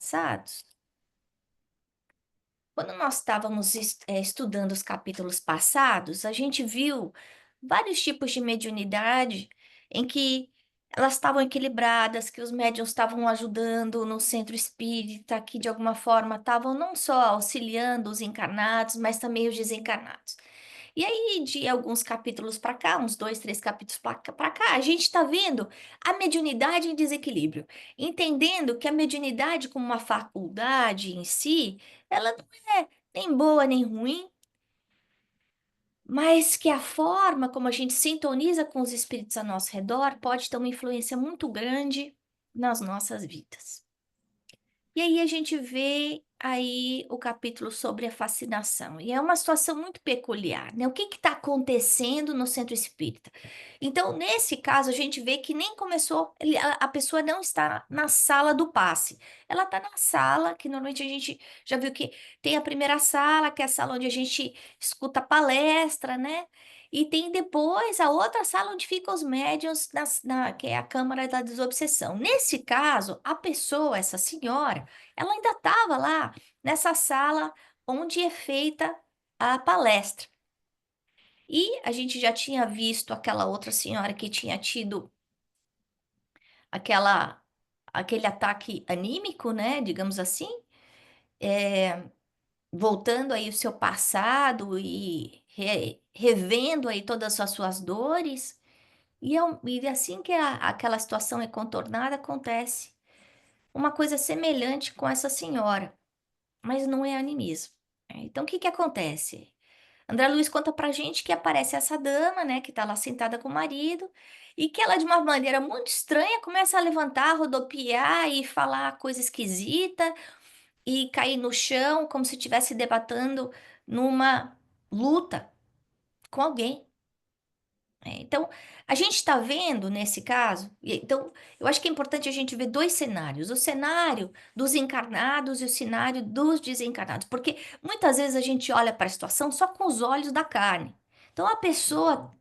passados, quando nós estávamos estudando os capítulos passados, a gente viu vários tipos de mediunidade em que elas estavam equilibradas, que os médiuns estavam ajudando no centro espírita, que de alguma forma estavam não só auxiliando os encarnados, mas também os desencarnados. E aí, de alguns capítulos para cá, uns dois, três capítulos para cá, a gente está vendo a mediunidade em desequilíbrio, entendendo que a mediunidade, como uma faculdade em si, ela não é nem boa nem ruim, mas que a forma como a gente sintoniza com os espíritos ao nosso redor pode ter uma influência muito grande nas nossas vidas. E aí a gente vê aí o capítulo sobre a fascinação. E é uma situação muito peculiar, né? O que está acontecendo no centro espírita? Então, nesse caso, a gente vê que nem começou, a pessoa não está na sala do passe. Ela está na sala, que normalmente a gente já viu que tem a primeira sala, que é a sala onde a gente escuta palestra, né? E tem depois a outra sala onde ficam os médiuns, que é a Câmara da Desobsessão. Nesse caso, a pessoa, essa senhora, ela ainda estava lá nessa sala onde é feita a palestra. E a gente já tinha visto aquela outra senhora que tinha tido aquela, aquele ataque anímico, né? Digamos assim, é, voltando aí o seu passado e revendo aí todas as suas dores. E assim que aquela situação é contornada, acontece uma coisa semelhante com essa senhora, mas não é animismo. Então, o que que acontece? André Luiz conta pra gente que aparece essa dama, né, que tá lá sentada com o marido, e que ela, de uma maneira muito estranha, começa a levantar, rodopiar e falar coisa esquisita, e cair no chão, como se estivesse debatendo numa luta com alguém. Então, a gente está vendo nesse caso, então, eu acho que é importante a gente ver dois cenários: o cenário dos encarnados e o cenário dos desencarnados, porque muitas vezes a gente olha para a situação só com os olhos da carne. Então, a pessoa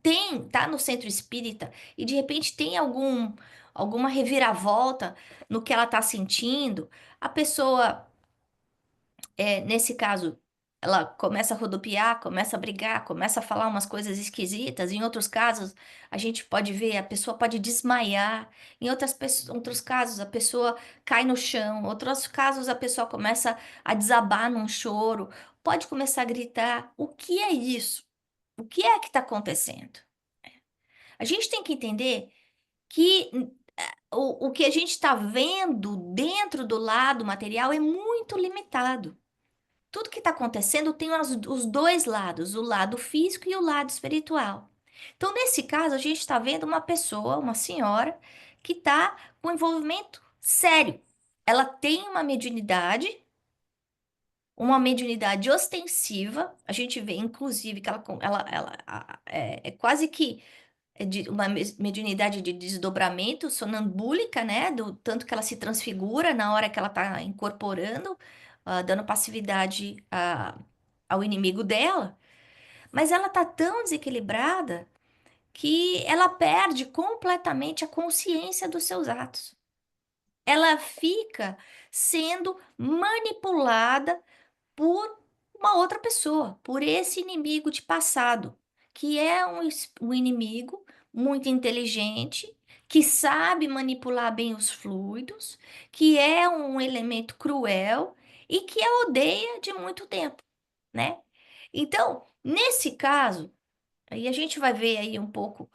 tá no centro espírita e de repente tem alguma reviravolta no que ela está sentindo, a pessoa nesse caso, ela começa a rodopiar, começa a brigar, começa a falar umas coisas esquisitas. Em outros casos, a gente pode ver, a pessoa pode desmaiar. Em outros casos, a pessoa cai no chão. Outros casos, a pessoa começa a desabar num choro. Pode começar a gritar. O que é isso? O que é que está acontecendo? A gente tem que entender que o que a gente está vendo dentro do lado material é muito limitado. Tudo que está acontecendo tem os dois lados, o lado físico e o lado espiritual. Então, nesse caso, a gente está vendo uma pessoa, uma senhora, que está com envolvimento sério. Ela tem uma mediunidade ostensiva. A gente vê, inclusive, que é quase que uma mediunidade de desdobramento sonambúlica, né? Do tanto que ela se transfigura na hora que ela está incorporando, dando passividade ao inimigo dela. Mas ela tá tão desequilibrada que ela perde completamente a consciência dos seus atos. Ela fica sendo manipulada por uma outra pessoa, por esse inimigo de passado, que é um inimigo muito inteligente, que sabe manipular bem os fluidos, que é um elemento cruel e que a odeia de muito tempo, né? Então, nesse caso, aí a gente vai ver aí um pouco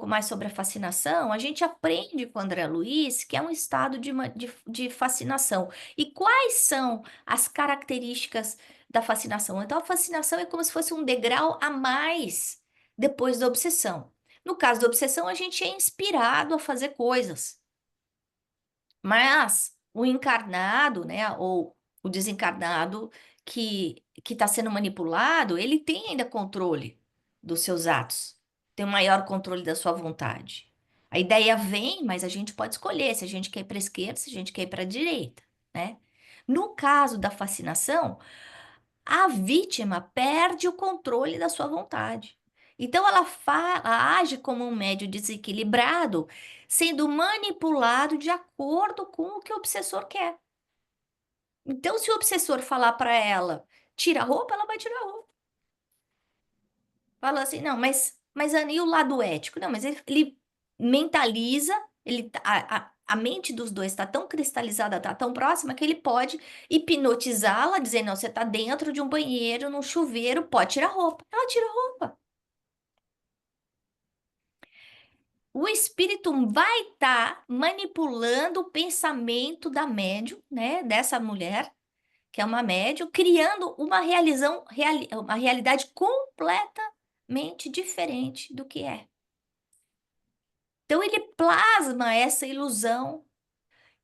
mais sobre a fascinação. A gente aprende com André Luiz que é um estado de fascinação. E quais são as características da fascinação? Então, a fascinação é como se fosse um degrau a mais depois da obsessão. No caso da obsessão, a gente é inspirado a fazer coisas. Mas o encarnado, né, ou o desencarnado que está sendo manipulado, ele tem ainda controle dos seus atos, tem um maior controle da sua vontade. A ideia vem, mas a gente pode escolher se a gente quer ir para a esquerda, se a gente quer ir para a direita, né? No caso da fascinação, a vítima perde o controle da sua vontade. Então ela age como um médio desequilibrado, sendo manipulado de acordo com o que o obsessor quer. Então, se o obsessor falar para ela, tira a roupa, ela vai tirar a roupa. Fala assim, não, mas Ana, e o lado ético? Não, mas ele mentaliza, a mente dos dois está tão cristalizada, está tão próxima, que ele pode hipnotizá-la, dizendo, não, você está dentro de um banheiro, num chuveiro, pode tirar a roupa. Ela tira a roupa. O espírito vai estar manipulando o pensamento da médium, né, dessa mulher, que é uma médium, criando uma realidade completamente diferente do que é. Então ele plasma essa ilusão.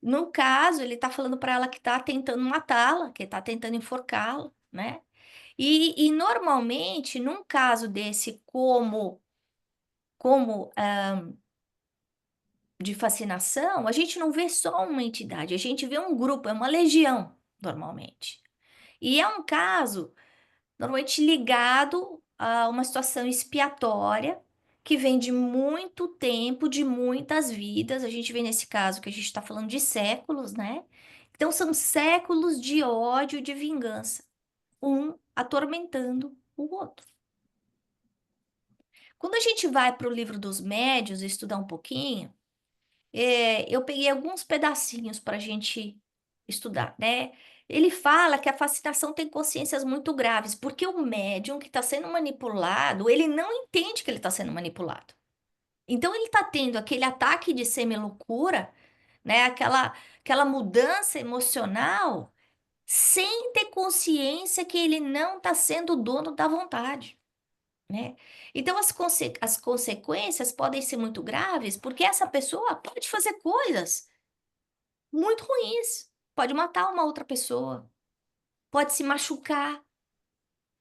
No caso, ele está falando para ela que está tentando matá-la, que está tentando enforcá-la, né? E normalmente, num caso desse, como de fascinação, a gente não vê só uma entidade, a gente vê um grupo, é uma legião, normalmente. E é um caso normalmente ligado a uma situação expiatória que vem de muito tempo, de muitas vidas. A gente vê nesse caso que a gente está falando de séculos, né? Então são séculos de ódio e de vingança, um atormentando o outro. Quando a gente vai para o livro dos médios estudar um pouquinho, eu peguei alguns pedacinhos para a gente estudar, né? Ele fala que a fascinação tem consciências muito graves, porque o médium que está sendo manipulado, ele não entende que ele está sendo manipulado. Então ele está tendo aquele ataque de semi-loucura, né? Aquela mudança emocional, sem ter consciência que ele não está sendo o dono da vontade, né? Então as consequências podem ser muito graves, porque essa pessoa pode fazer coisas muito ruins. Pode matar uma outra pessoa, pode se machucar.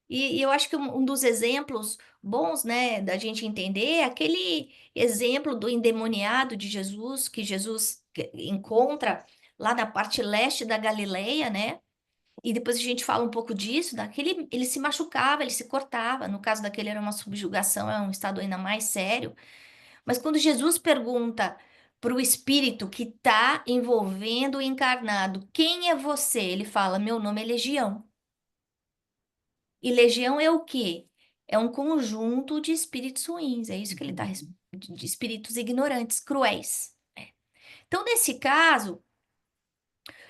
E eu acho que um dos exemplos bons, né, da gente entender é aquele exemplo do endemoniado de Jesus, que Jesus encontra lá na parte leste da Galileia, né? E depois a gente fala um pouco disso, daquele, ele se machucava, ele se cortava. No caso daquele era uma subjugação, é um estado ainda mais sério. Mas quando Jesus pergunta para o espírito que está envolvendo o encarnado, quem é você? Ele fala, meu nome é Legião. E Legião é o quê? É um conjunto de espíritos ruins. É isso que ele está, de espíritos ignorantes, cruéis. Então, nesse caso,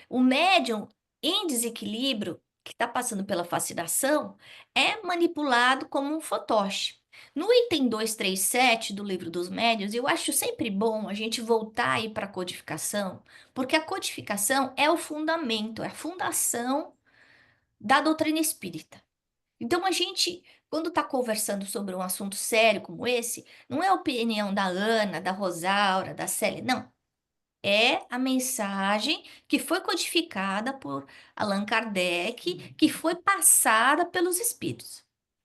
o médium em desequilíbrio, que está passando pela fascinação, é manipulado como um fantoche. No item 237 do livro dos médiuns, eu acho sempre bom a gente voltar aí para a codificação, porque a codificação é o fundamento, é a fundação da doutrina espírita. Então, a gente, quando está conversando sobre um assunto sério como esse, não é a opinião da Ana, da Rosaura, da Célia, não. É a mensagem que foi codificada por Allan Kardec, que foi passada pelos espíritos,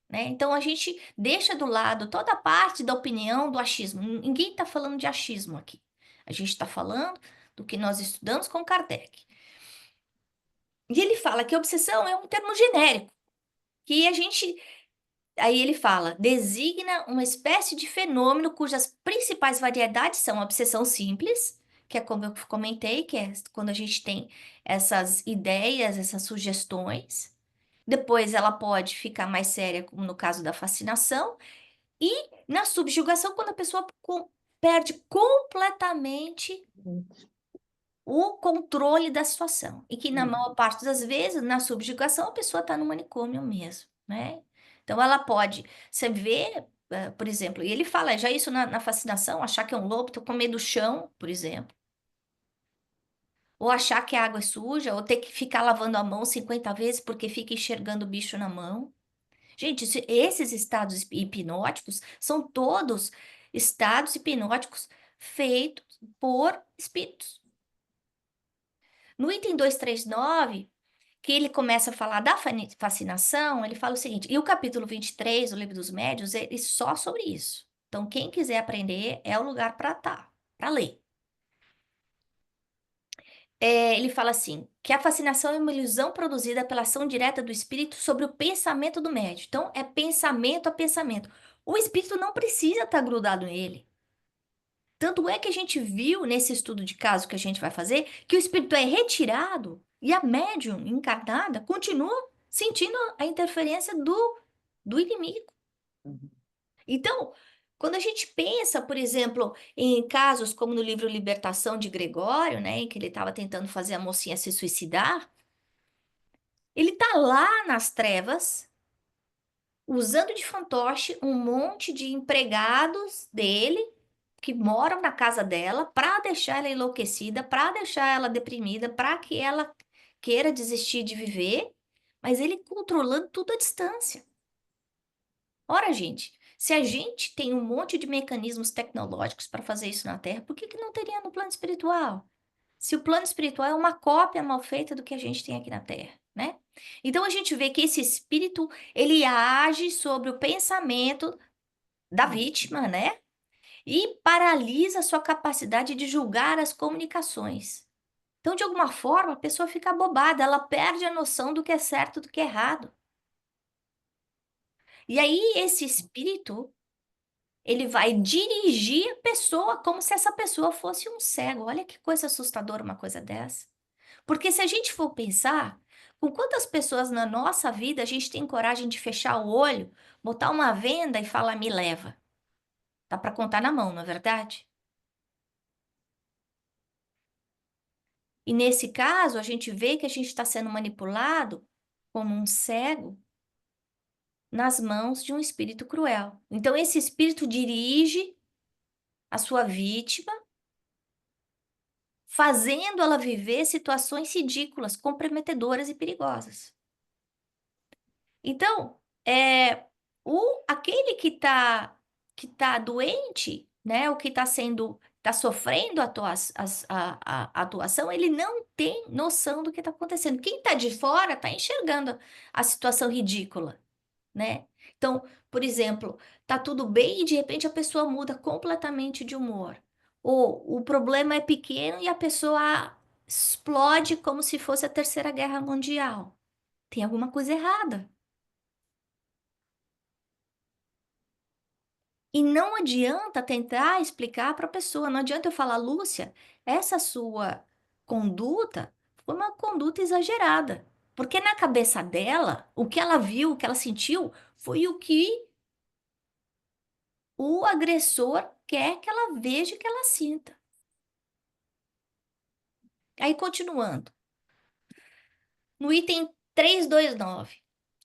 né? Então a gente deixa do lado toda a parte da opinião do achismo. Ninguém está falando de achismo aqui. A gente está falando do que nós estudamos com Kardec. E ele fala que obsessão é um termo genérico, que a gente aí ele fala, designa uma espécie de fenômeno cujas principais variedades são a obsessão simples, que é como eu comentei, que é quando a gente tem essas ideias, essas sugestões. Depois ela pode ficar mais séria, como no caso da fascinação, e na subjugação, quando a pessoa perde completamente o controle da situação. E que na maior parte das vezes, na subjugação, a pessoa está no manicômio mesmo, né? Então ela pode, você vê, por exemplo, e ele fala já isso na fascinação, achar que é um lobo, comer do chão, por exemplo. Ou achar que a água é suja, ou ter que ficar lavando a mão 50 vezes porque fica enxergando o bicho na mão. Gente, esses estados hipnóticos são todos estados hipnóticos feitos por espíritos. No item 239 que ele começa a falar da fascinação, ele fala o seguinte, e o capítulo 23 do Livro dos Médiuns, ele só sobre isso. Então, quem quiser aprender, é o lugar para estar, para ler. Ele fala assim, que a fascinação é uma ilusão produzida pela ação direta do espírito sobre o pensamento do médium. Então, é pensamento a pensamento. O espírito não precisa estar grudado nele. Tanto é que a gente viu nesse estudo de caso que a gente vai fazer, que o espírito é retirado E a médium encarnada continua sentindo a interferência do inimigo. Uhum. Então, quando a gente pensa, por exemplo, em casos como no livro Libertação de Gregório, né, em que ele estava tentando fazer a mocinha se suicidar, ele tá lá nas trevas, usando de fantoche um monte de empregados dele que moram na casa dela para deixar ela enlouquecida, para deixar ela deprimida, para que ela queira desistir de viver, mas ele controlando tudo à distância. Ora, gente, se a gente tem um monte de mecanismos tecnológicos para fazer isso na Terra, por que que não teria no plano espiritual? Se o plano espiritual é uma cópia mal feita do que a gente tem aqui na Terra, né? Então a gente vê que esse espírito, ele age sobre o pensamento da vítima, né? E paralisa a sua capacidade de julgar as comunicações. Então, de alguma forma, a pessoa fica abobada, ela perde a noção do que é certo e do que é errado. E aí, esse espírito, ele vai dirigir a pessoa como se essa pessoa fosse um cego. Olha que coisa assustadora uma coisa dessa. Porque se a gente for pensar, com quantas pessoas na nossa vida a gente tem coragem de fechar o olho, botar uma venda e falar, me leva? Dá para contar na mão, não é verdade? E nesse caso, a gente vê que a gente está sendo manipulado como um cego nas mãos de um espírito cruel. Então, esse espírito dirige a sua vítima, fazendo ela viver situações ridículas, comprometedoras e perigosas. Então, aquele que tá doente, né, o que está sofrendo a atuação, ele não tem noção do que está acontecendo. Quem está de fora está enxergando a situação ridícula, né? Então, por exemplo, tá tudo bem e de repente a pessoa muda completamente de humor. Ou o problema é pequeno e a pessoa explode como se fosse a Terceira Guerra Mundial. Tem alguma coisa errada. E não adianta tentar explicar para a pessoa, não adianta eu falar, Lúcia, essa sua conduta foi uma conduta exagerada. Porque na cabeça dela, o que ela viu, o que ela sentiu, foi o que o agressor quer que ela veja e que ela sinta. Aí, continuando, no item 329.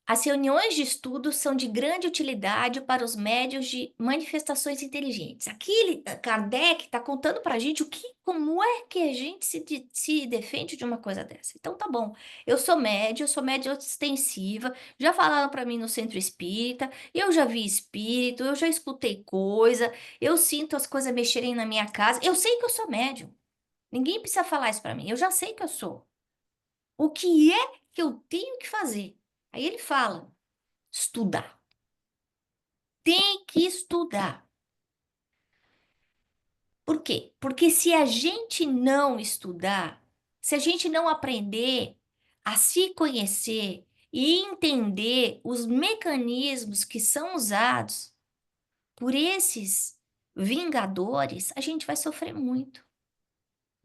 As reuniões de estudo são de grande utilidade para os médios de manifestações inteligentes. Aqui Kardec está contando para a gente como é que a gente se defende de uma coisa dessa. Então tá bom, eu sou médio ostensiva, já falaram para mim no centro espírita, eu já vi espírito, eu já escutei coisa, eu sinto as coisas mexerem na minha casa, eu sei que eu sou médium. Ninguém precisa falar isso para mim, eu já sei que eu sou. O que é que eu tenho que fazer? Aí ele fala. Estudar. Tem que estudar. Por quê? Porque se a gente não estudar, se a gente não aprender a se conhecer e entender os mecanismos que são usados por esses vingadores, a gente vai sofrer muito.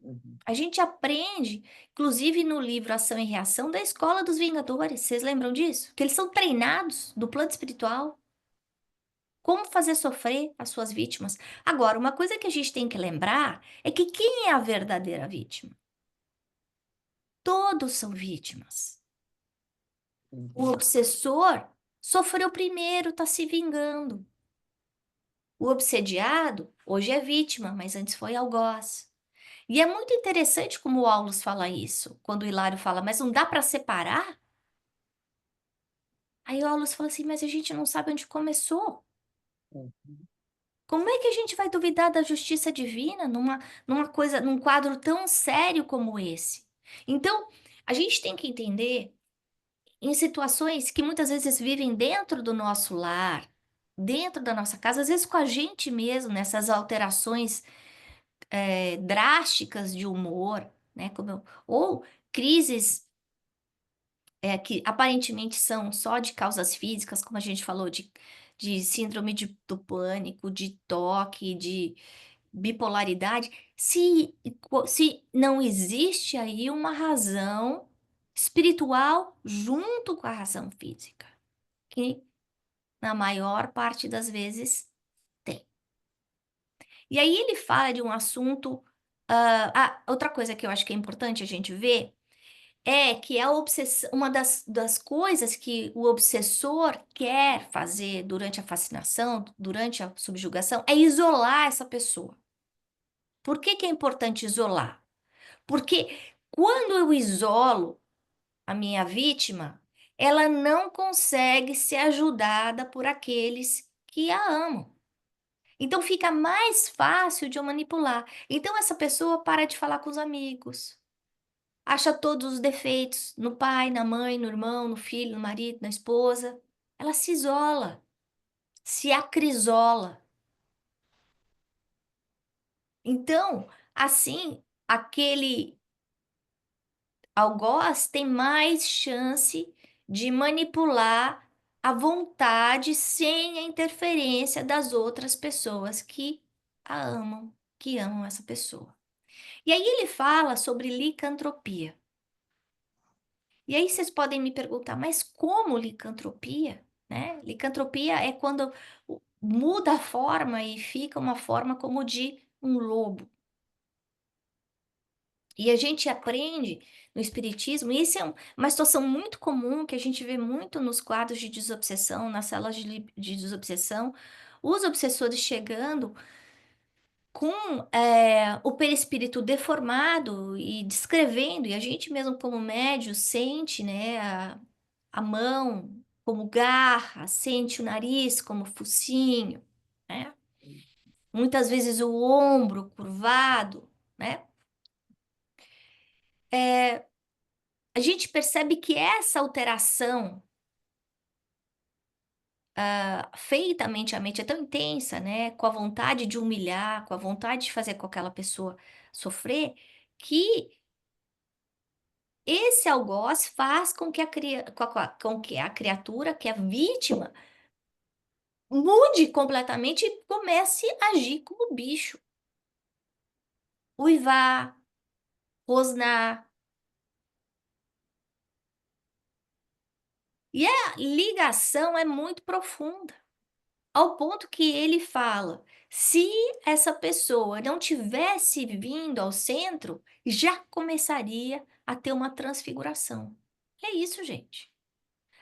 Uhum. A gente aprende, inclusive no livro Ação e Reação, da Escola dos Vingadores. Vocês lembram disso? Que eles são treinados do plano espiritual. Como fazer sofrer as suas vítimas? Agora, uma coisa que a gente tem que lembrar é que quem é a verdadeira vítima? Todos são vítimas. O Uhum. obsessor sofreu primeiro, está se vingando. O obsediado hoje é vítima, mas antes foi algoz. E é muito interessante como o Aulus fala isso, quando o Hilário fala, mas não dá para separar? Aí o Aulus fala assim, mas a gente não sabe onde começou. Uhum. Como é que a gente vai duvidar da justiça divina numa coisa, num quadro tão sério como esse? Então, a gente tem que entender em situações que muitas vezes vivem dentro do nosso lar, dentro da nossa casa, às vezes com a gente mesmo, nessas alterações drásticas de humor, né? Ou crises que aparentemente são só de causas físicas, como a gente falou, de síndrome do pânico, de toque, de bipolaridade, se não existe aí uma razão espiritual junto com a razão física, que na maior parte das vezes tem. E aí ele fala de um assunto. Outra coisa que eu acho que é importante a gente ver é que a obsessão, uma das coisas que o obsessor quer fazer durante a fascinação, durante a subjugação, é isolar essa pessoa. Por que que é importante isolar? Porque quando eu isolo a minha vítima, ela não consegue ser ajudada por aqueles que a amam. Então fica mais fácil de eu manipular. Então essa pessoa para de falar com os amigos, acha todos os defeitos no pai, na mãe, no irmão, no filho, no marido, na esposa. Ela se isola, se acrisola. Então, assim, aquele algoz tem mais chance de manipular a vontade sem a interferência das outras pessoas que a amam, que amam essa pessoa. E aí ele fala sobre licantropia. E aí vocês podem me perguntar, mas como licantropia? Né? Licantropia é quando muda a forma e fica uma forma como de um lobo. E a gente aprende no espiritismo, e isso é uma situação muito comum que a gente vê muito nos quadros de desobsessão, nas salas de desobsessão, os obsessores chegando com o perispírito deformado e descrevendo, e a gente mesmo como médio sente, né, a mão como garra, sente o nariz como focinho, né? Muitas vezes o ombro curvado, né? A gente percebe que essa alteração feita mente a mente é tão intensa, né? Com a vontade de humilhar, com a vontade de fazer com aquela pessoa sofrer, que esse algoz faz com que com que a criatura, que a vítima, mude completamente e comece a agir como bicho. Uivar, rosnar. E a ligação é muito profunda, ao ponto que ele fala: se essa pessoa não tivesse vindo ao centro, já começaria a ter uma transfiguração. É isso, gente.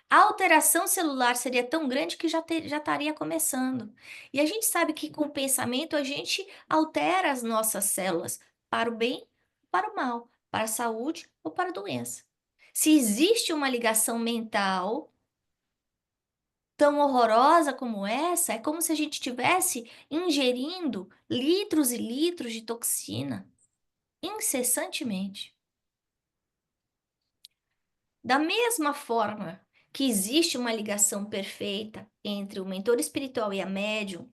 A alteração celular seria tão grande que já estaria começando. E a gente sabe que com o pensamento a gente altera as nossas células para o bem, para o mal, para a saúde ou para a doença. Se existe uma ligação mental tão horrorosa como essa, é como se a gente estivesse ingerindo litros e litros de toxina incessantemente. Da mesma forma que existe uma ligação perfeita entre o mentor espiritual e a médium,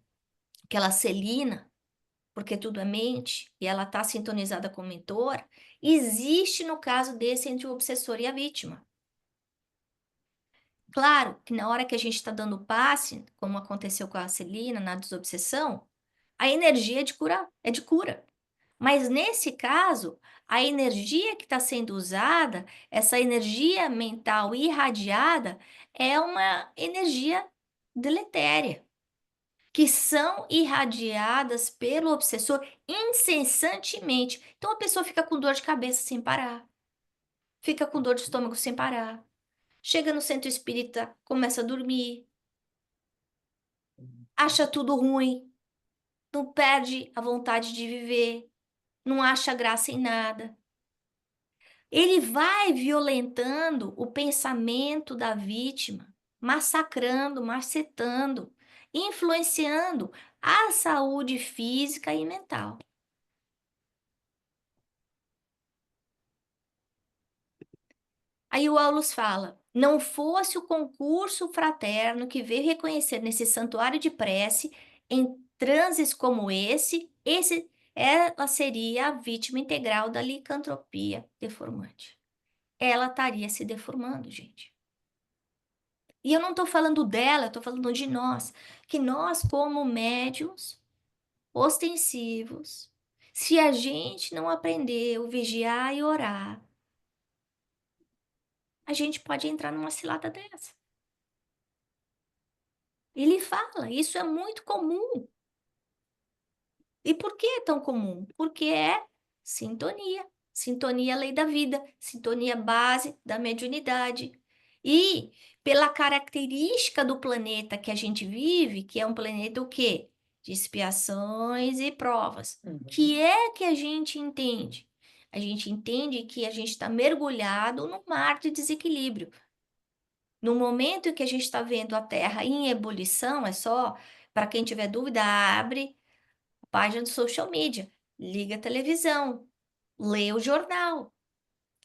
aquela Celina, porque tudo é mente e ela está sintonizada com o mentor, existe no caso desse entre o obsessor e a vítima. Claro que na hora que a gente está dando passe, como aconteceu com a Celina na desobsessão, a energia é de cura. Mas nesse caso, a energia que está sendo usada, essa energia mental irradiada, é uma energia deletéria, que são irradiadas pelo obsessor incessantemente. Então a pessoa fica com dor de cabeça sem parar, fica com dor de estômago sem parar, chega no centro espírita, começa a dormir, acha tudo ruim, não perde a vontade de viver, não acha graça em nada. Ele vai violentando o pensamento da vítima, massacrando, macetando, influenciando a saúde física e mental. Aí o Aulus fala: não fosse o concurso fraterno que veio reconhecer nesse santuário de prece, em transes como ela seria a vítima integral da licantropia deformante. Ela estaria se deformando, gente. E eu não estou falando dela, eu estou falando de nós. Que nós, como médios ostensivos, se a gente não aprender o vigiar e orar, a gente pode entrar numa cilada dessa. Ele fala, isso é muito comum. E por que é tão comum? Porque é sintonia. Sintonia é a lei da vida, sintonia base da mediunidade. E pela característica do planeta que a gente vive, que é um planeta o quê? De expiações e provas. O Uhum. que é que a gente entende? A gente entende que a gente está mergulhado no mar de desequilíbrio. No momento em que a gente está vendo a Terra em ebulição, é só, para quem tiver dúvida, abre página do social media, liga a televisão, lê o jornal.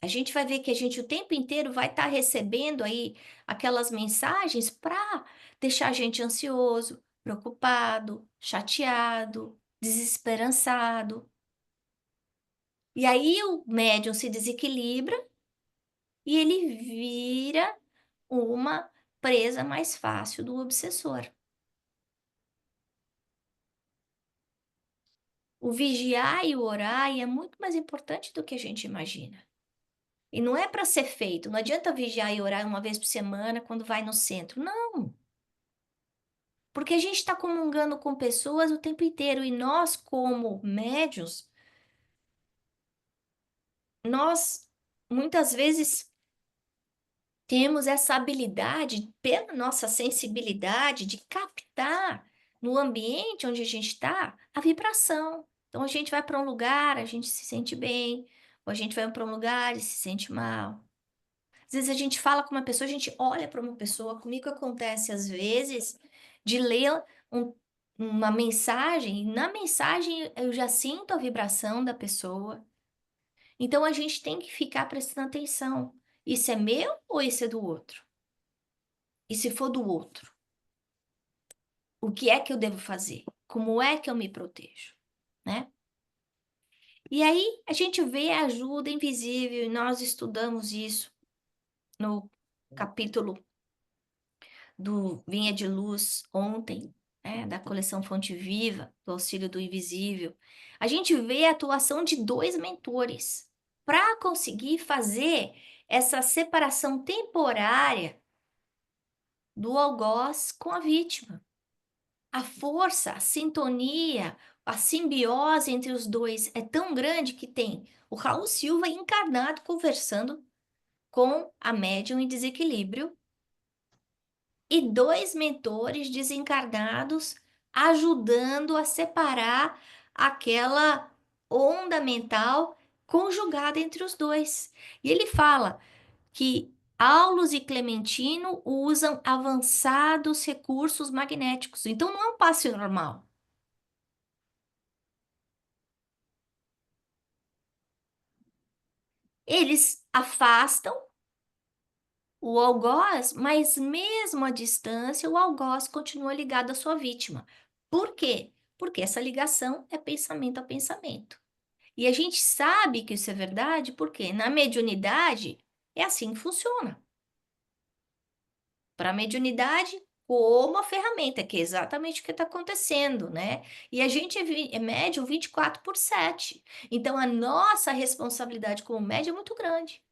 A gente vai ver que a gente o tempo inteiro vai estar recebendo aí aquelas mensagens para deixar a gente ansioso, preocupado, chateado, desesperançado. E aí o médium se desequilibra e ele vira uma presa mais fácil do obsessor. O vigiar e o orar é muito mais importante do que a gente imagina. E não é para ser feito, não adianta vigiar e orar uma vez por semana quando vai no centro, não. Porque a gente está comungando com pessoas o tempo inteiro e nós, como médios, nós muitas vezes temos essa habilidade, pela nossa sensibilidade, de captar no ambiente onde a gente está a vibração. Então a gente vai para um lugar, a gente se sente bem, ou a gente vai para um lugar e se sente mal. Às vezes a gente fala com uma pessoa, a gente olha para uma pessoa, comigo acontece às vezes de ler um uma mensagem, e na mensagem eu já sinto a vibração da pessoa, então a gente tem que ficar prestando atenção, isso é meu ou isso é do outro? E se for do outro, o que é que eu devo fazer? Como é que eu me protejo, né? E aí a gente vê a ajuda invisível e nós estudamos isso no capítulo do Vinha de Luz ontem, né, da coleção Fonte Viva, do Auxílio do Invisível, a gente vê a atuação de dois mentores para conseguir fazer essa separação temporária do algoz com a vítima. A força, a sintonia, a simbiose entre os dois é tão grande que tem o Raul Silva encarnado conversando com a médium em desequilíbrio e dois mentores desencarnados ajudando a separar aquela onda mental conjugada entre os dois. E ele fala que Aulus e Clementino usam avançados recursos magnéticos. Então não é um passe normal. Eles afastam o algoz, mas mesmo à distância, o algoz continua ligado à sua vítima. Por quê? Porque essa ligação é pensamento a pensamento. E a gente sabe que isso é verdade porque na mediunidade é assim que funciona. Para a mediunidade, como a ferramenta, que é exatamente o que está acontecendo, né? E a gente é médium 24/7. Então a nossa responsabilidade como médium é muito grande.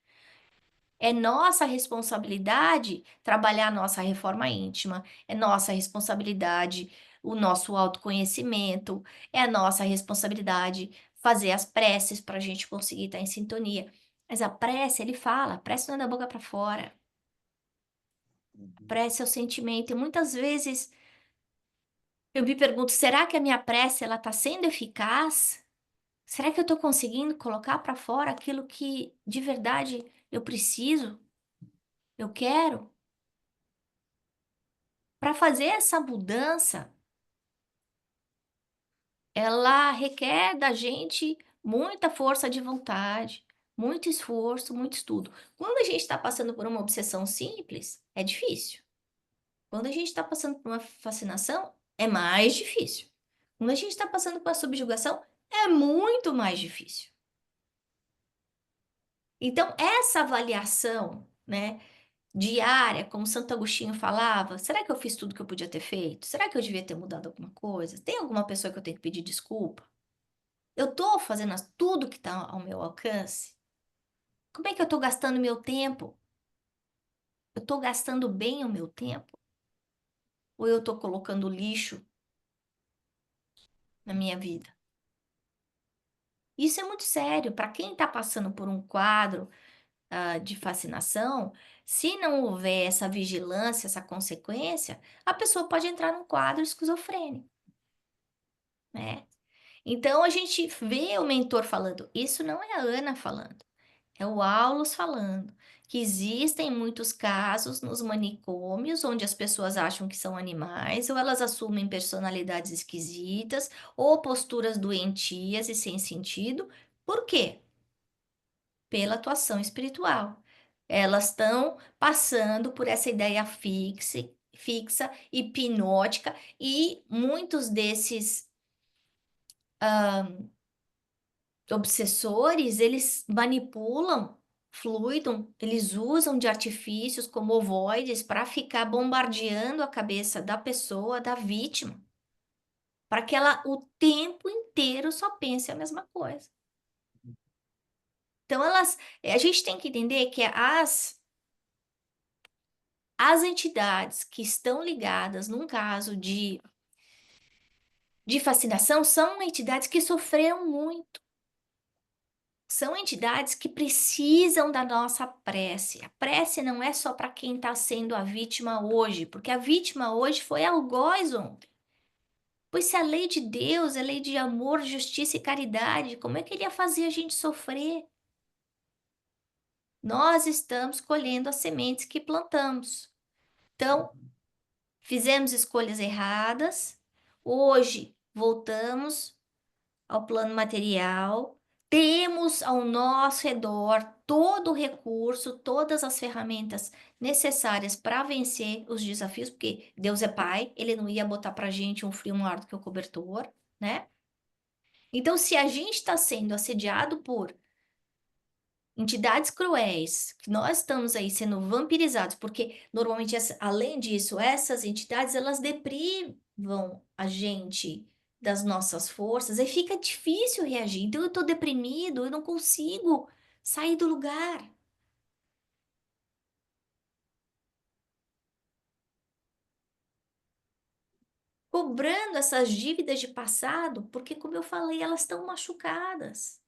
É nossa responsabilidade trabalhar a nossa reforma íntima, é nossa responsabilidade o nosso autoconhecimento, é a nossa responsabilidade fazer as preces para a gente conseguir estar em sintonia. Mas a prece, ele fala, prece não é da boca para fora, Uhum. prece é o sentimento. E muitas vezes eu me pergunto, será que a minha prece ela está sendo eficaz? Será que eu estou conseguindo colocar para fora aquilo que de verdade eu preciso, eu quero? Para fazer essa mudança, ela requer da gente muita força de vontade, muito esforço, muito estudo. Quando a gente está passando por uma obsessão simples, é difícil. Quando a gente está passando por uma fascinação, é mais difícil. Quando a gente está passando por uma subjugação, é muito mais difícil. Então, essa avaliação, né, diária, como Santo Agostinho falava, será que eu fiz tudo que eu podia ter feito? Será que eu devia ter mudado alguma coisa? Tem alguma pessoa que eu tenho que pedir desculpa? Eu tô fazendo tudo que está ao meu alcance? Como é que eu tô gastando meu tempo? Eu estou gastando bem o meu tempo? Ou eu estou colocando lixo na minha vida? Isso é muito sério. Para quem está passando por um quadro de fascinação, se não houver essa vigilância, essa consequência, a pessoa pode entrar num quadro esquizofrênico, né? Então a gente vê o mentor falando, isso não é a Ana falando, é o Aulus falando, que existem muitos casos nos manicômios onde as pessoas acham que são animais, ou elas assumem personalidades esquisitas, ou posturas doentias e sem sentido. Por quê? Pela atuação espiritual. Elas estão passando por essa ideia fixa, hipnótica, e muitos desses obsessores, eles manipulam fluido, eles usam de artifícios como ovoides para ficar bombardeando a cabeça da pessoa, da vítima, para que ela o tempo inteiro só pense a mesma coisa. Então, a gente tem que entender que as entidades que estão ligadas num caso de fascinação são entidades que sofreram muito. São entidades que precisam da nossa prece. A prece não é só para quem está sendo a vítima hoje, porque a vítima hoje foi algoz ontem. Pois se a lei de Deus é lei de amor, justiça e caridade, como é que ele ia fazer a gente sofrer? Nós estamos colhendo as sementes que plantamos. Então, fizemos escolhas erradas. Hoje voltamos ao plano material, temos ao nosso redor todo o recurso, todas as ferramentas necessárias para vencer os desafios, porque Deus é Pai, Ele não ia botar para a gente um frio maior do que o cobertor, né? Então, se a gente está sendo assediado por entidades cruéis, que nós estamos aí sendo vampirizados, porque normalmente, além disso, essas entidades, elas deprivam a gente das nossas forças e fica difícil reagir. Então, eu tô deprimido, eu não consigo sair do lugar. Cobrando essas dívidas de passado, porque, como eu falei, elas estão machucadas.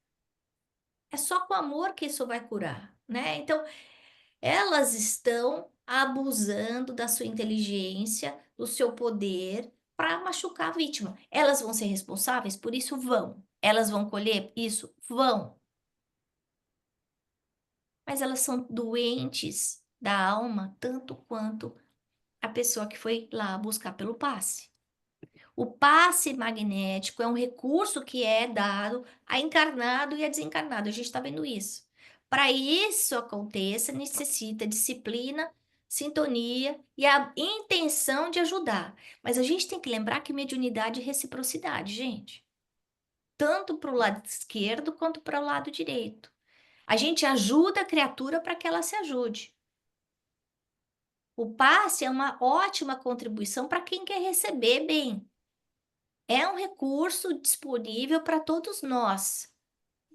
É só com amor que isso vai curar, né? Então, elas estão abusando da sua inteligência, do seu poder para machucar a vítima. Elas vão ser responsáveis por isso? Vão. Elas vão colher isso? Vão. Mas elas são doentes da alma tanto quanto a pessoa que foi lá buscar pelo passe. O passe magnético é um recurso que é dado a encarnado e a desencarnado. A gente está vendo isso. Para isso aconteça, necessita disciplina, sintonia e a intenção de ajudar. Mas a gente tem que lembrar que mediunidade é reciprocidade, gente. Tanto para o lado esquerdo quanto para o lado direito. A gente ajuda a criatura para que ela se ajude. O passe é uma ótima contribuição para quem quer receber bem. É um recurso disponível para todos nós,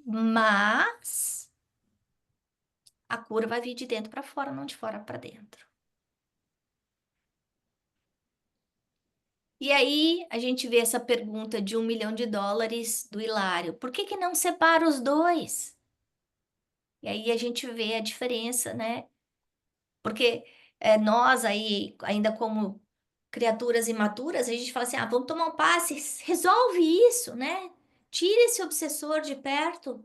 mas a cura vai vir de dentro para fora, não de fora para dentro. E aí a gente vê essa pergunta de US$ 1 milhão do Hilário. Por que que não separa os dois? E aí a gente vê a diferença, né? Porque nós aí, ainda como criaturas imaturas, a gente fala assim, vamos tomar um passe, resolve isso, né? Tira esse obsessor de perto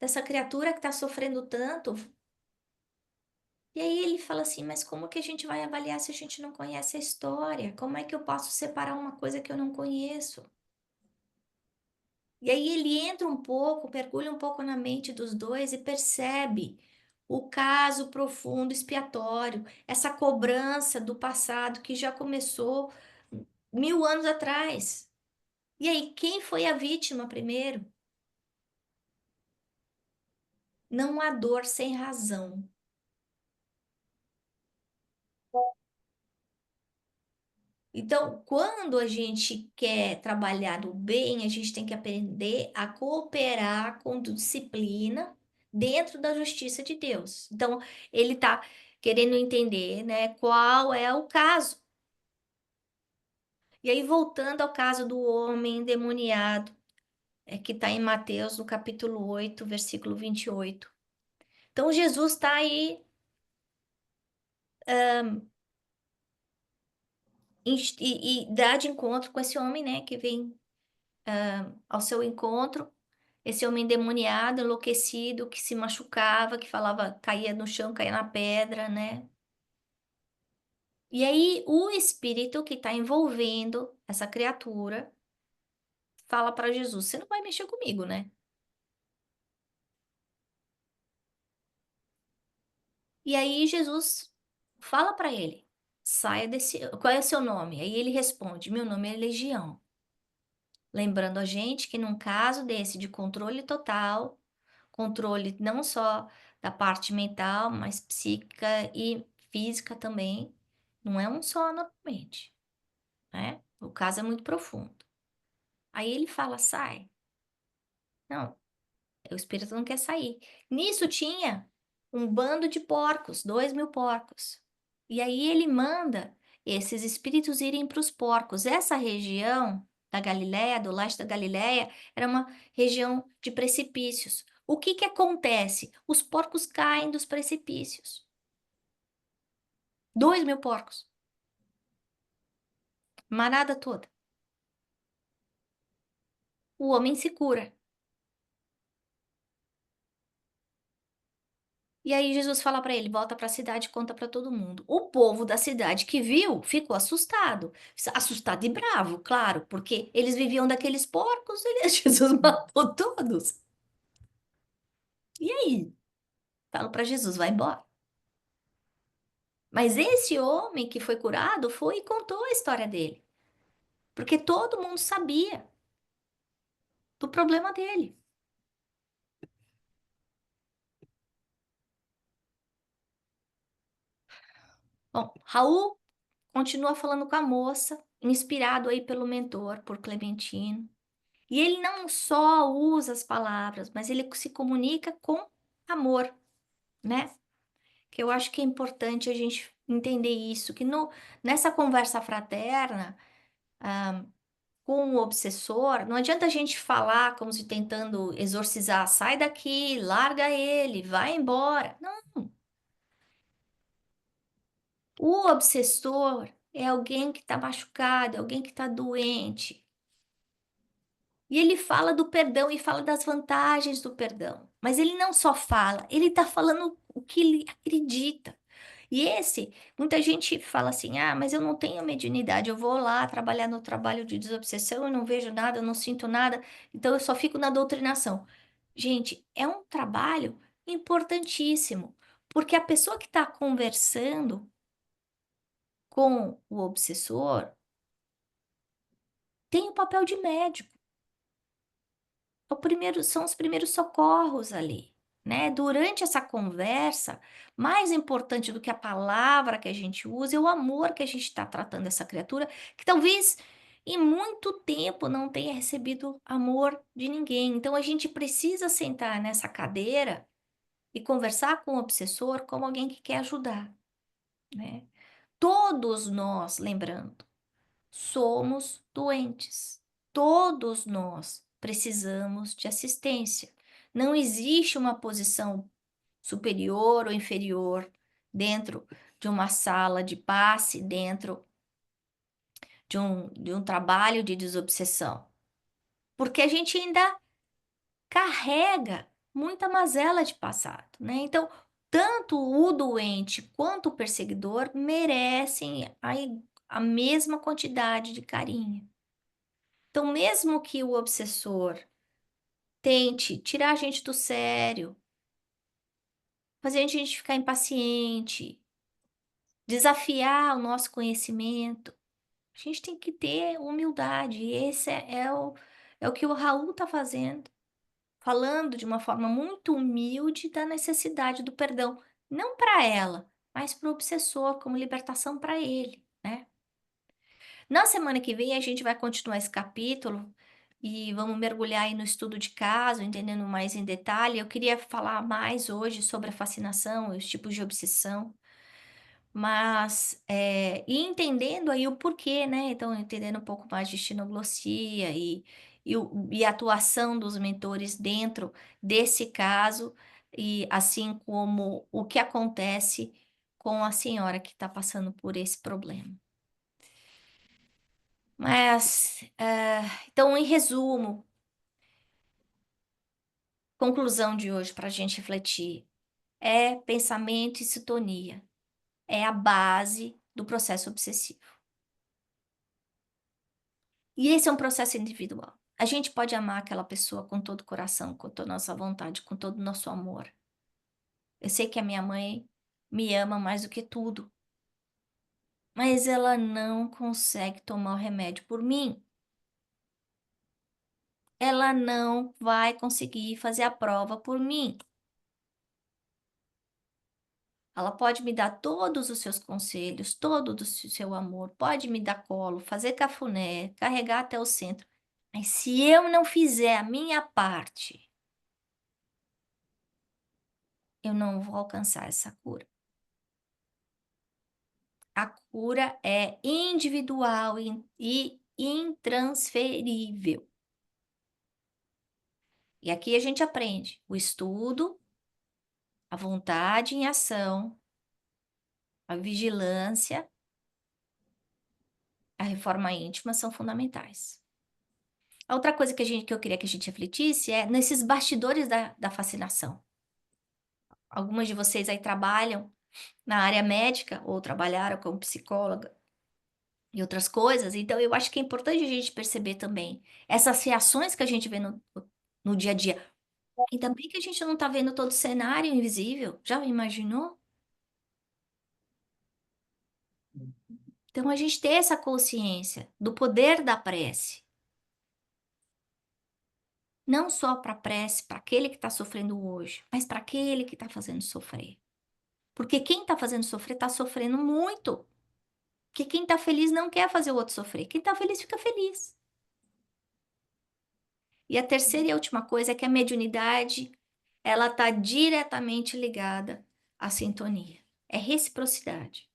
dessa criatura que está sofrendo tanto. E aí ele fala assim, mas como que a gente vai avaliar se a gente não conhece a história? Como é que eu posso separar uma coisa que eu não conheço? E aí ele entra um pouco, mergulha um pouco na mente dos dois e percebe o caso profundo expiatório, essa cobrança do passado que já começou 1000 anos atrás. E aí, quem foi a vítima primeiro? Não há dor sem razão. Então, quando a gente quer trabalhar o bem, a gente tem que aprender a cooperar com disciplina dentro da justiça de Deus. Então, ele tá. querendo entender, né, qual é o caso. E aí, voltando ao caso do homem endemoniado, que está em Mateus, no capítulo 8, versículo 28. Então, Jesus está aí e dá de encontro com esse homem, né, que vem ao seu encontro, esse homem endemoniado, enlouquecido, que se machucava, que falava, caía no chão, caía na pedra, né? E aí, o espírito que está envolvendo essa criatura fala para Jesus: Você não vai mexer comigo, né? E aí, Jesus fala para ele: Saia desse. Qual é o seu nome? Aí ele responde: Meu nome é Legião. Lembrando a gente que num caso desse de controle total, controle não só da parte mental, mas psíquica e física também, não é um só normalmente, né? O caso é muito profundo. Aí ele fala: Sai. Não, o espírito não quer sair. Nisso tinha um bando de porcos, 2.000 porcos. E aí ele manda esses espíritos irem para os porcos. Essa região da Galiléia, do leste da Galiléia, era uma região de precipícios. O que que acontece? Os porcos caem dos precipícios. 2.000 porcos. Manada toda. O homem se cura. E aí Jesus fala para ele: volta para a cidade e conta para todo mundo. O povo da cidade que viu ficou assustado. Assustado e bravo, claro, porque eles viviam daqueles porcos, Jesus matou todos. E aí? Falo para Jesus: vai embora. Mas esse homem que foi curado foi e contou a história dele. Porque todo mundo sabia do problema dele. Bom, Raul continua falando com a moça, inspirado aí pelo mentor, por Clementino. E ele não só usa as palavras, mas ele se comunica com amor, né? Que eu acho que é importante a gente entender isso, que nessa conversa fraterna, com o obsessor, não adianta a gente falar como se tentando exorcizar, sai daqui, larga ele, vai embora. Não, o obsessor é alguém que está machucado, é alguém que está doente. E ele fala do perdão e fala das vantagens do perdão. Mas ele não só fala, ele está falando o que ele acredita. E muita gente fala assim: ah, mas eu não tenho mediunidade, eu vou lá trabalhar no trabalho de desobsessão, eu não vejo nada, eu não sinto nada, então eu só fico na doutrinação. Gente, é um trabalho importantíssimo, porque a pessoa que está conversando com o obsessor tem o papel de médico. São os primeiros socorros ali, né? Durante essa conversa, mais importante do que a palavra que a gente usa é o amor que a gente está tratando essa criatura, que talvez em muito tempo não tenha recebido amor de ninguém. Então a gente precisa sentar nessa cadeira e conversar com o obsessor como alguém que quer ajudar, né? Todos nós, lembrando, somos doentes. Todos nós precisamos de assistência. Não existe uma posição superior ou inferior dentro de uma sala de passe, dentro de um trabalho de desobsessão. Porque a gente ainda carrega muita mazela de passado, né? Então, tanto o doente quanto o perseguidor merecem a mesma quantidade de carinho. Então, mesmo que o obsessor tente tirar a gente do sério, fazer a gente ficar impaciente, desafiar o nosso conhecimento, a gente tem que ter humildade. E esse é o que o Raul está fazendo, falando de uma forma muito humilde da necessidade do perdão, não para ela, mas para o obsessor, como libertação para ele, né? Na semana que vem a gente vai continuar esse capítulo e vamos mergulhar aí no estudo de caso, entendendo mais em detalhe. Eu queria falar mais hoje sobre a fascinação e os tipos de obsessão. Mas, e entendendo aí o porquê, né? Então, entendendo um pouco mais de xenoglossia e a atuação dos mentores dentro desse caso, e assim como o que acontece com a senhora que está passando por esse problema. Mas, então, em resumo, conclusão de hoje para a gente refletir, é pensamento e sintonia. É a base do processo obsessivo. E esse é um processo individual. A gente pode amar aquela pessoa com todo o coração, com toda a nossa vontade, com todo o nosso amor. Eu sei que a minha mãe me ama mais do que tudo, mas ela não consegue tomar o remédio por mim. Ela não vai conseguir fazer a prova por mim. Ela pode me dar todos os seus conselhos, todo o seu amor, pode me dar colo, fazer cafuné, carregar até o centro. Mas se eu não fizer a minha parte, eu não vou alcançar essa cura. A cura é individual e intransferível. E aqui a gente aprende o estudo, a vontade em ação, a vigilância, a reforma íntima são fundamentais. A outra coisa que eu queria que a gente refletisse é nesses bastidores da fascinação. Algumas de vocês aí trabalham na área médica ou trabalharam como psicóloga e outras coisas, então eu acho que é importante a gente perceber também essas reações que a gente vê no dia a dia. Ainda bem que a gente não tá vendo todo o cenário invisível, já imaginou? Então a gente ter essa consciência do poder da prece, não só para a prece, para aquele que está sofrendo hoje, mas para aquele que está fazendo sofrer. Porque quem está fazendo sofrer está sofrendo muito. Porque quem está feliz não quer fazer o outro sofrer. Quem está feliz fica feliz. E a terceira e última coisa é que a mediunidade, ela está diretamente ligada à sintonia. É reciprocidade.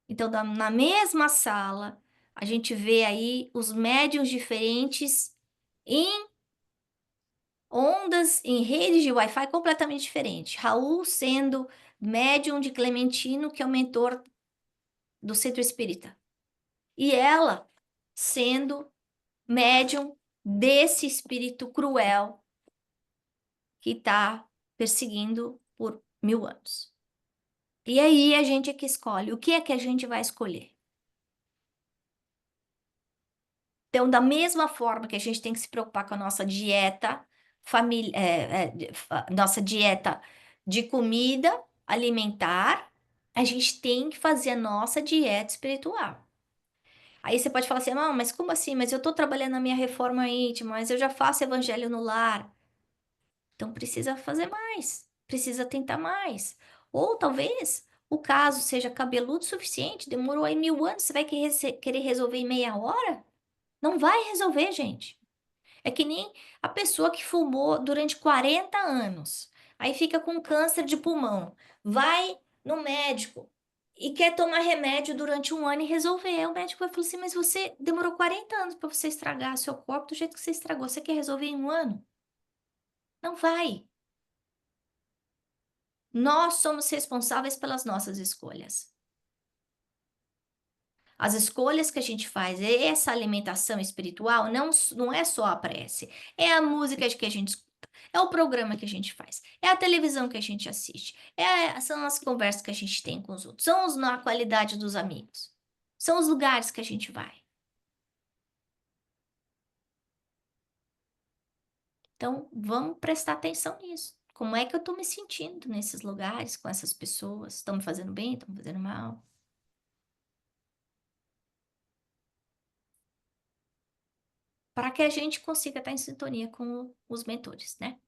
Então, na mesma sala, a gente vê aí os médiuns diferentes em ondas, em redes de Wi-Fi completamente diferentes. Raul sendo médium de Clementino, que é o mentor do Centro Espírita. E ela sendo médium desse espírito cruel que está perseguindo por 1000 anos. E aí a gente é que escolhe. O que é que a gente vai escolher? Então, da mesma forma que a gente tem que se preocupar com a nossa dieta, nossa dieta de comida alimentar, a gente tem que fazer a nossa dieta espiritual. Aí você pode falar assim, não, mas como assim? Mas eu estou trabalhando na minha reforma íntima, mas eu já faço evangelho no lar. Então precisa fazer mais, precisa tentar mais. Ou talvez o caso seja cabeludo o suficiente, demorou aí 1000 anos, você vai querer resolver em meia hora? Não vai resolver, gente. É que nem a pessoa que fumou durante 40 anos, aí fica com câncer de pulmão, vai no médico e quer tomar remédio durante 1 ano e resolver. O médico vai falar assim: mas você demorou 40 anos para você estragar seu corpo do jeito que você estragou. Você quer resolver em 1 ano? Não vai. Nós somos responsáveis pelas nossas escolhas. As escolhas que a gente faz, essa alimentação espiritual, não é só a prece, é a música que a gente escuta, é o programa que a gente faz, é a televisão que a gente assiste, são as conversas que a gente tem com os outros, a qualidade dos amigos, são os lugares que a gente vai. Então, vamos prestar atenção nisso. Como é que eu estou me sentindo nesses lugares, com essas pessoas? Estão me fazendo bem? Estão me fazendo mal? Para que a gente consiga estar em sintonia com os mentores, né?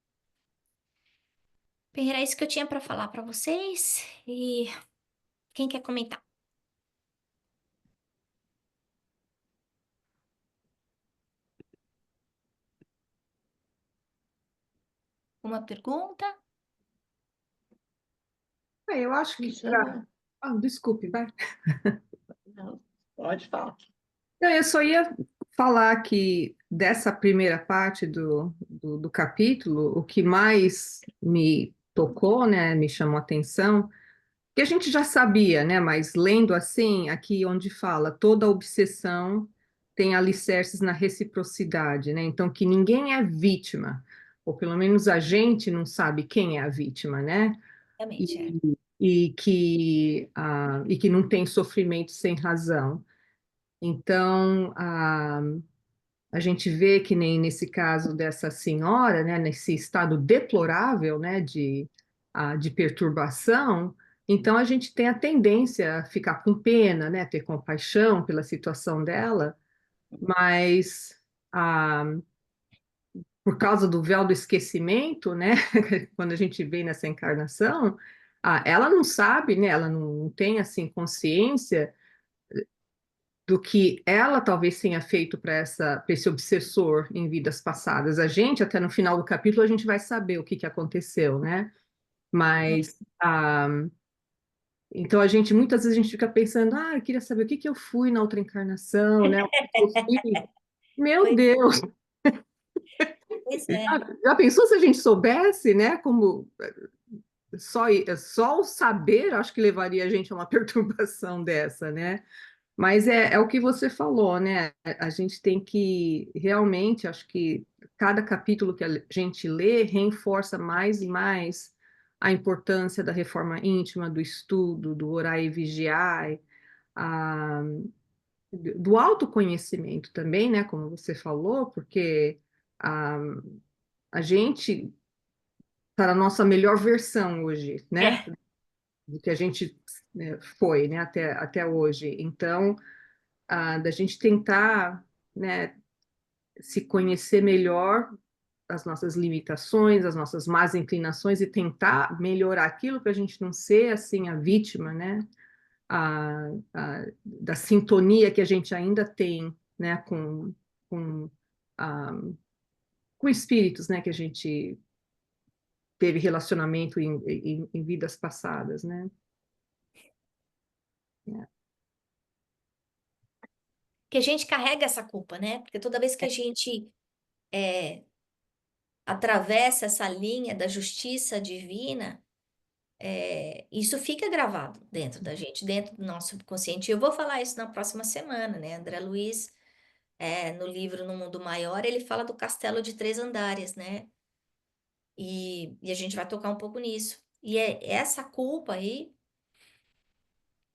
Bem, era isso que eu tinha para falar para vocês. E quem quer comentar? Uma pergunta? Eu acho que Imagina. Ah, desculpe, vai. Não, pode falar. Não, eu só ia falar que dessa primeira parte do capítulo, o que mais me tocou, né, me chamou a atenção, que a gente já sabia, né, mas lendo assim, aqui onde fala, toda obsessão tem alicerces na reciprocidade, né, então que ninguém é vítima, ou pelo menos a gente não sabe quem é a vítima, né, Realmente, é. e que não tem sofrimento sem razão. Então, a gente vê que nem nesse caso dessa senhora, né, nesse estado deplorável, né, de perturbação, então a gente tem a tendência a ficar com pena, né, ter compaixão pela situação dela, mas ah, por causa do véu do esquecimento, né, quando a gente vê nessa encarnação, ela não sabe, né, ela não tem assim consciência do que ela talvez tenha feito para esse obsessor em vidas passadas. A gente, até no final do capítulo, a gente vai saber o que que aconteceu, né? Mas então a gente muitas vezes a gente fica pensando, eu queria saber o que que eu fui na outra encarnação, né? O que que eu fiz? Meu Pois, Deus, pois é. já pensou se a gente soubesse, né? Como só o saber, acho que levaria a gente a uma perturbação dessa, né? Mas é o que você falou, né? A gente tem que realmente, acho que cada capítulo que a gente lê reforça mais e mais a importância da reforma íntima, do estudo, do orar e vigiar, a- do autoconhecimento também, né? Como você falou, porque a, a gente está na nossa melhor versão hoje, né? É. Do que a gente foi, né? Até hoje. Então, da gente tentar, né, se conhecer melhor as nossas limitações, as nossas más inclinações e tentar melhorar aquilo para a gente não ser assim a vítima, né, da sintonia que a gente ainda tem, né, com, a, com espíritos, né, que a gente teve relacionamento em vidas passadas, né? Que a gente carrega essa culpa, né? Porque toda vez que a gente é, atravessa essa linha da justiça divina, isso fica gravado dentro da gente, dentro do nosso subconsciente. E eu vou falar isso na próxima semana, né? André Luiz, no livro No Mundo Maior, ele fala do castelo de 3 andares, né? E a gente vai tocar um pouco nisso. E é essa culpa aí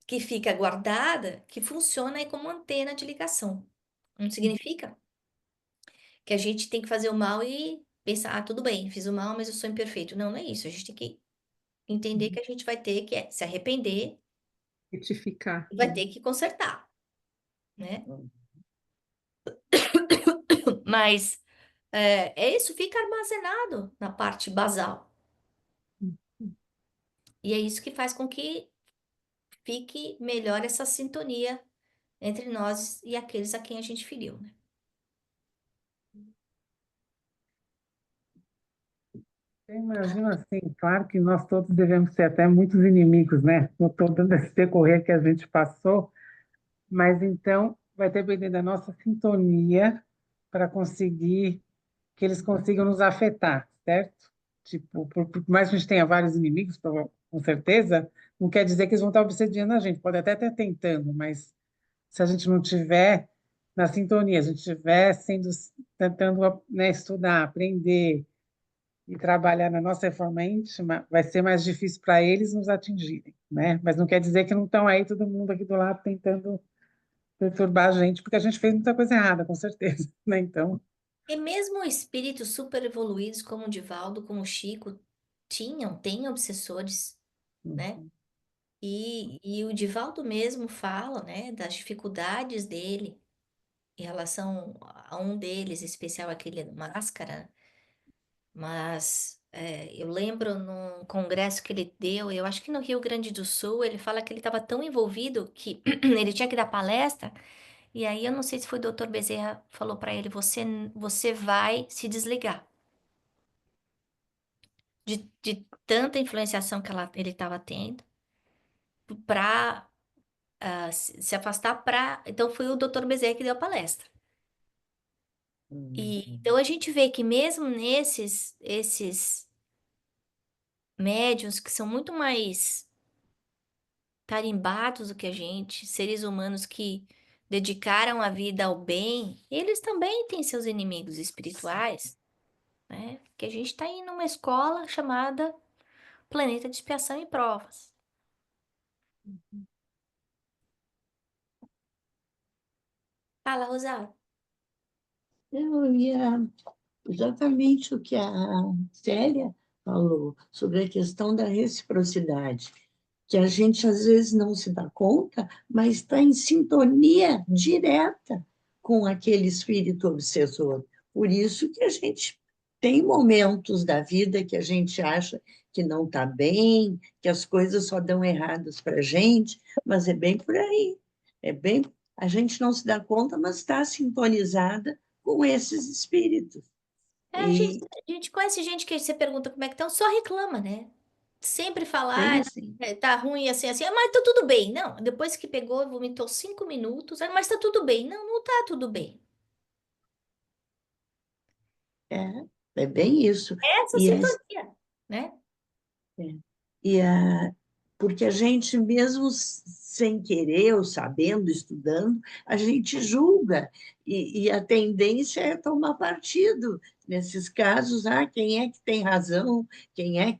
que fica guardada, que funciona aí como antena de ligação. Não significa que a gente tem que fazer o mal e pensar, tudo bem, fiz o mal, mas eu sou imperfeito. Não, não é isso. A gente tem que entender que a gente vai ter que se arrepender Retificar, e vai né? ter que consertar, né? Mas isso fica armazenado na parte basal. E é isso que faz com que fique melhor essa sintonia entre nós e aqueles a quem a gente feriu, né? Eu imagino assim, claro que nós todos devemos ter até muitos inimigos, né? No todo desse decorrer que a gente passou, mas então vai depender da nossa sintonia para conseguir que eles consigam nos afetar, certo? Tipo, por mais que a gente tenha vários inimigos, com certeza, não quer dizer que eles vão estar obsediando a gente. Pode até estar tentando, mas se a gente não tiver na sintonia, se a gente estiver tentando, né, estudar, aprender e trabalhar na nossa reforma íntima, vai ser mais difícil para eles nos atingirem, né? Mas não quer dizer que não estão aí todo mundo aqui do lado tentando perturbar a gente, porque a gente fez muita coisa errada, com certeza, né? Então, E mesmo espíritos super evoluídos como o Divaldo, como o Chico, têm obsessores, né? E o Divaldo mesmo fala, né, das dificuldades dele em relação a um deles, em especial aquele Máscara, mas eu lembro num congresso que ele deu, eu acho que no Rio Grande do Sul, ele fala que ele estava tão envolvido que ele tinha que dar palestra, e aí eu não sei se foi o doutor Bezerra falou para ele, você vai se desligar de tanta influenciação que ele estava tendo. para se afastar para. Então foi o Dr. Bezerra que deu a palestra. E então a gente vê que mesmo nesses esses médiuns que são muito mais tarimbados do que a gente, seres humanos que dedicaram a vida ao bem, eles também têm seus inimigos espirituais, né? Que a gente está indo numa escola chamada Planeta de Expiação e Provas. Fala, Rosal. Eu ia exatamente o que a Célia falou sobre a questão da reciprocidade, que a gente às vezes não se dá conta, mas está em sintonia direta com aquele espírito obsessor. Por isso que a gente tem momentos da vida que a gente acha que não está bem, que as coisas só dão erradas para a gente, mas é bem por aí. É bem, a gente não se dá conta, mas está sintonizada com esses espíritos. É, E a gente conhece gente que você pergunta como é que estão, só reclama, né? Sempre fala, tem ah, assim, tá ruim assim, assim, mas tá tudo bem. Não, depois que pegou, vomitou 5 minutos, mas tá tudo bem. Não, não tá tudo bem. é bem isso. É essa E, sintonia, né? é, porque a gente, mesmo sem querer, ou sabendo, estudando, a gente julga, e a tendência é tomar partido. Nesses casos, quem é que tem razão,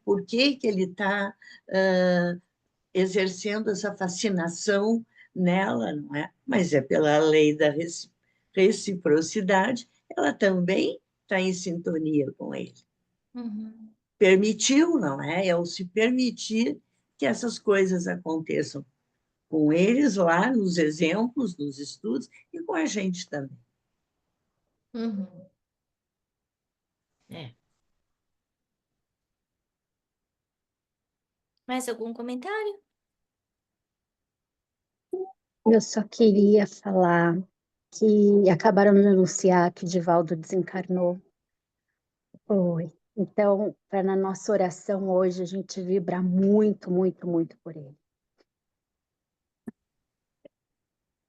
por que que ele está exercendo essa fascinação nela, não é? Mas é pela lei da reciprocidade, ela também está em sintonia com ele. Uhum, Permitiu, não é? É o se permitir que essas coisas aconteçam com eles lá nos exemplos, nos estudos, e com a gente também. uhum. É. Mais algum comentário? Eu só queria falar que acabaram de anunciar que Divaldo desencarnou. Foi. Então, para na nossa oração hoje a gente vibrar muito, muito, muito por ele.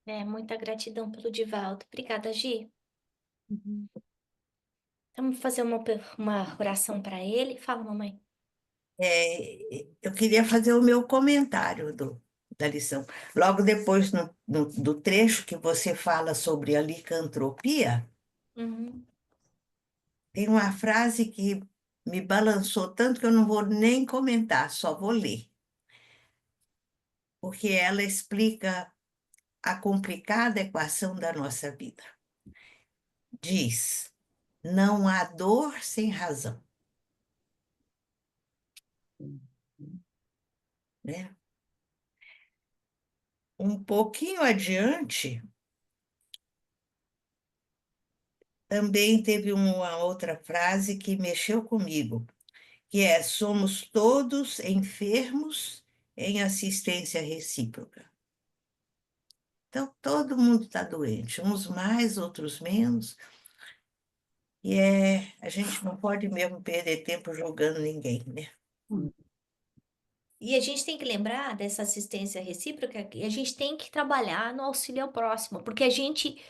É, muita gratidão pelo Divaldo. Obrigada, Gi. Vamos fazer uma oração para ele. Fala, mamãe. Eu queria fazer o meu comentário da lição. Logo depois, do trecho que você fala sobre a licantropia, Uhum. tem uma frase que me balançou tanto que eu não vou nem comentar, só vou ler, porque ela explica a complicada equação da nossa vida. Diz: não há dor sem razão, né? Um pouquinho adiante, também teve uma outra frase que mexeu comigo, que é: somos todos enfermos em assistência recíproca. Então, todo mundo está doente, uns mais, outros menos, e a gente não pode mesmo perder tempo julgando ninguém, né? E a gente tem que lembrar dessa assistência recíproca que a gente tem que trabalhar no auxílio ao próximo, porque a gente,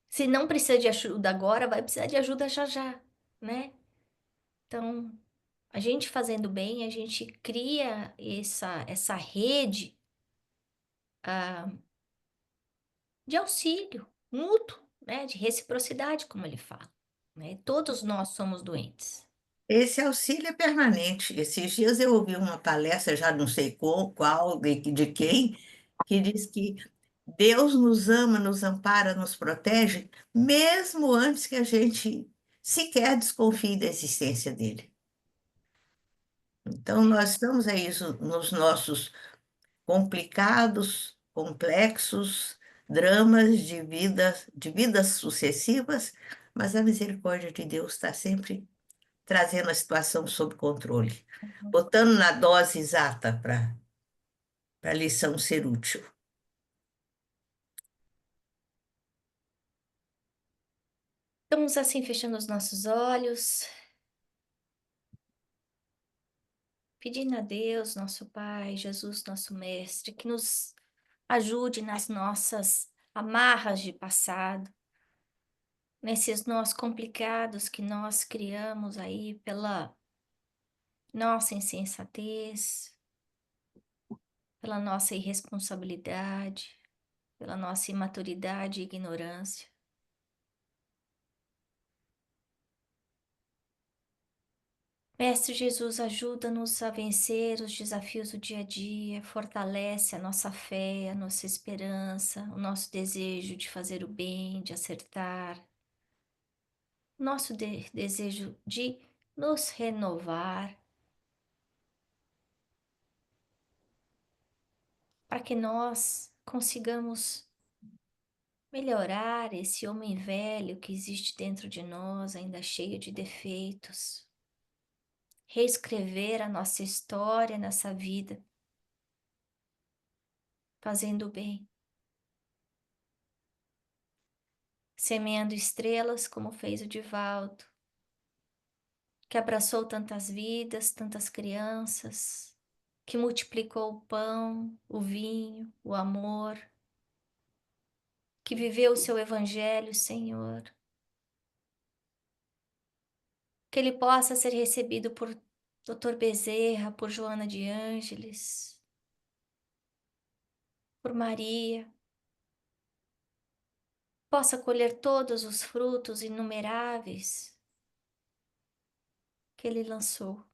se não precisa de ajuda agora, vai precisar de ajuda já já, né? Então, a gente fazendo bem, a gente cria essa rede ah, de auxílio mútuo, né? De reciprocidade, como ele fala, né? Todos nós somos doentes. Esse auxílio é permanente. Esses dias eu ouvi uma palestra, já não sei qual, de quem, que diz que Deus nos ama, nos ampara, nos protege, mesmo antes que a gente sequer desconfie da existência dele. Então, nós estamos aí nos nossos complicados, complexos dramas de vidas sucessivas, mas a misericórdia de Deus está sempre trazendo a situação sob controle, botando na dose exata para a lição ser útil. Estamos assim fechando os nossos olhos. pedindo a Deus, nosso Pai, Jesus, nosso Mestre, que nos ajude nas nossas amarras de passado, nesses nós complicados que nós criamos aí pela nossa insensatez, pela nossa irresponsabilidade, pela nossa imaturidade e ignorância. Mestre Jesus, ajuda-nos a vencer os desafios do dia a dia, fortalece a nossa fé, a nossa esperança, o nosso desejo de fazer o bem, de acertar, o nosso desejo de nos renovar, para que nós consigamos melhorar esse homem velho que existe dentro de nós, ainda cheio de defeitos, reescrever a nossa história nessa vida, fazendo o bem. Semeando estrelas como fez o Divaldo, que abraçou tantas vidas, tantas crianças, que multiplicou o pão, o vinho, o amor, que viveu o seu evangelho, Senhor. Que ele possa ser recebido por Dr. Bezerra, por Joana de Ângeles, por Maria, possa colher todos os frutos inumeráveis que ele lançou.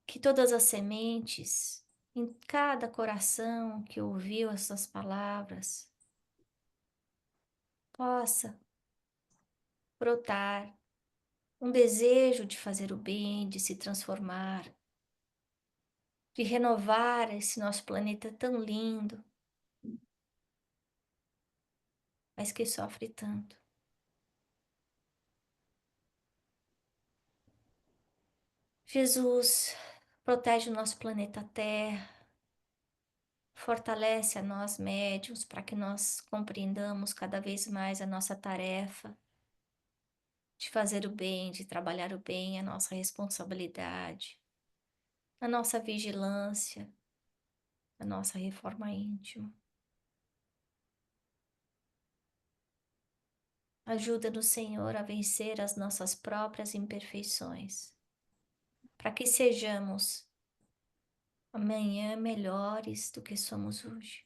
Que todas as sementes em cada coração que ouviu essas palavras possa brotar um desejo de fazer o bem, de se transformar, de renovar esse nosso planeta tão lindo, mas que sofre tanto. Jesus, protege o nosso planeta Terra, fortalece a nós médiuns para que nós compreendamos cada vez mais a nossa tarefa de fazer o bem, de trabalhar o bem, a nossa responsabilidade, a nossa vigilância, a nossa reforma íntima. Ajuda-nos, Senhor, a vencer as nossas próprias imperfeições, para que sejamos amanhã melhores do que somos hoje.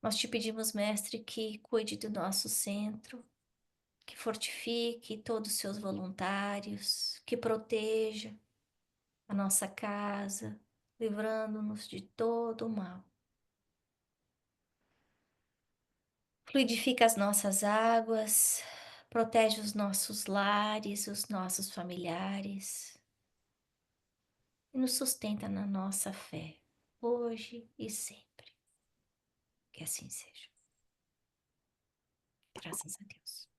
Nós te pedimos, Mestre, que cuide do nosso centro, que fortifique todos os seus voluntários, que proteja a nossa casa, livrando-nos de todo o mal. Fluidifica as nossas águas, protege os nossos lares, os nossos familiares e nos sustenta na nossa fé, hoje e sempre. Que assim seja. Graças a Deus.